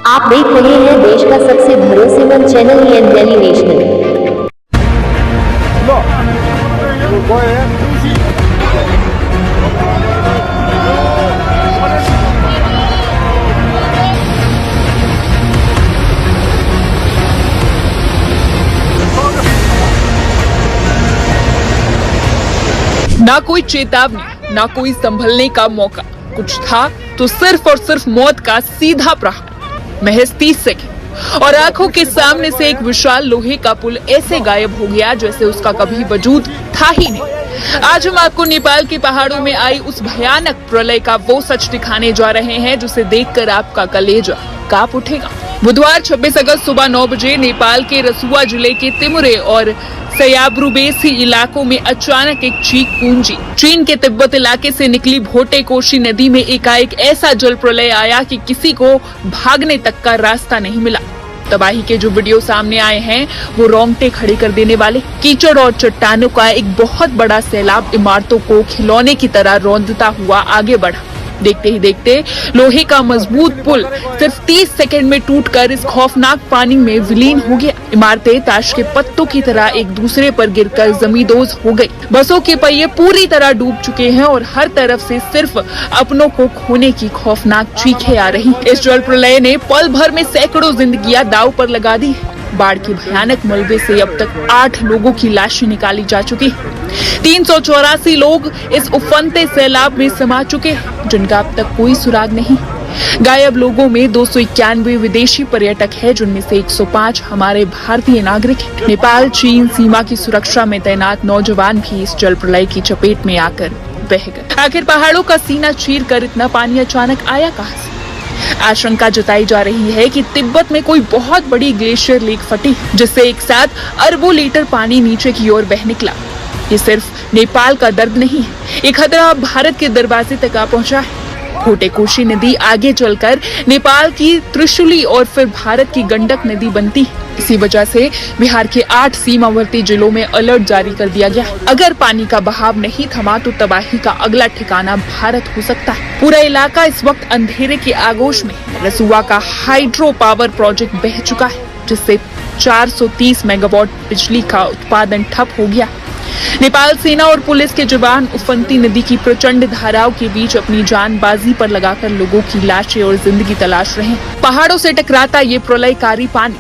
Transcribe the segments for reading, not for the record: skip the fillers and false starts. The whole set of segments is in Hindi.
आप देख रहे हैं देश का सबसे भरोसेमंद चैनल एन दिल्ली नेशनल। ना कोई चेतावनी, ना कोई संभलने का मौका, कुछ था तो सिर्फ और सिर्फ मौत का सीधा प्रहार। महज 30 सेकंड और आंखों के सामने से एक विशाल लोहे का पुल ऐसे गायब हो गया जैसे उसका कभी वजूद था ही नहीं। आज हम आपको नेपाल के पहाड़ों में आई उस भयानक प्रलय का वो सच दिखाने जा रहे हैं जिसे देखकर आपका कलेजा कांप उठेगा। बुधवार 26 अगस्त सुबह 9 बजे नेपाल के रसुआ जिले के तिमुरे और सयाब्रुबेसी इलाकों में अचानक एक चीख गूंजी। चीन के तिब्बत इलाके से निकली भोटे कोशी नदी में एकाएक ऐसा जल प्रलय आया कि किसी को भागने तक का रास्ता नहीं मिला। तबाही के जो वीडियो सामने आए हैं वो रोंगटे खड़े कर देने वाले। कीचड़ और चट्टानों का एक बहुत बड़ा सैलाब इमारतों को खिलौने की तरह रौंदता हुआ आगे बढ़ा। देखते ही देखते लोहे का मजबूत पुल सिर्फ 30 सेकंड में टूटकर इस खौफनाक पानी में विलीन हो गया। इमारतें ताश के पत्तों की तरह एक दूसरे पर गिरकर जमींदोज हो गई। बसों के पहिए पूरी तरह डूब चुके हैं और हर तरफ से सिर्फ अपनों को खोने की खौफनाक चीखें आ रही। इस जल प्रलय ने पल भर में सैकड़ों जिंदगियां दांव पर लगा दी। बाढ़ के भयानक मलबे से अब तक 8 लोगों की लाशें निकाली जा चुकी। 384 लोग इस उफनते सैलाब में समा चुके हैं जिनका अब तक कोई सुराग नहीं। गायब लोगों में 291 विदेशी पर्यटक है जिनमें से 105 हमारे भारतीय नागरिक हैं। नेपाल चीन सीमा की सुरक्षा में तैनात नौजवान भी इस जल प्रलय की चपेट में आकर बह गए। आखिर पहाड़ों का सीना चीर कर इतना पानी अचानक आया कहां से? आशंका जताई जा रही है कि तिब्बत में कोई बहुत बड़ी ग्लेशियर लेक फटी जिससे एक साथ अरबों लीटर पानी नीचे की ओर बह निकला। ये सिर्फ नेपाल का दर्द नहीं है, ये खतरा भारत के दरवाजे तक आ पहुंचा है। भोटे कोशी नदी आगे चलकर नेपाल की त्रिशूली और फिर भारत की गंडक नदी बनती है। इसी वजह से बिहार के 8 सीमावर्ती जिलों में अलर्ट जारी कर दिया गया। अगर पानी का बहाव नहीं थमा तो तबाही का अगला ठिकाना भारत हो सकता है। पूरा इलाका इस वक्त अंधेरे के आगोश में। रसुआ का हाइड्रो पावर प्रोजेक्ट बह चुका है जिससे 430 मेगावाट बिजली का उत्पादन ठप हो गया। नेपाल सेना और पुलिस के जवान उफनती नदी की प्रचंड धाराओं के बीच अपनी जान बाजी पर लगाकर लोगों की लाशें और जिंदगी तलाश रहे हैं। पहाड़ों से टकराता ये प्रलयकारी पानी,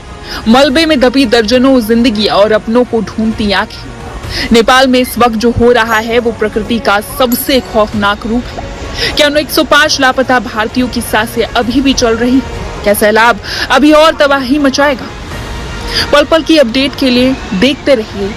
मलबे में दबी दर्जनों जिंदगी और अपनों को ढूंढती आंखें। नेपाल में इस वक्त जो हो रहा है वो प्रकृति का सबसे खौफनाक रूप है। क्या उन 105 लापता भारतीयों की सांसें अभी भी चल रही? क्या सैलाब अभी और तबाही मचाएगा? पल पल की अपडेट के लिए देखते रहिए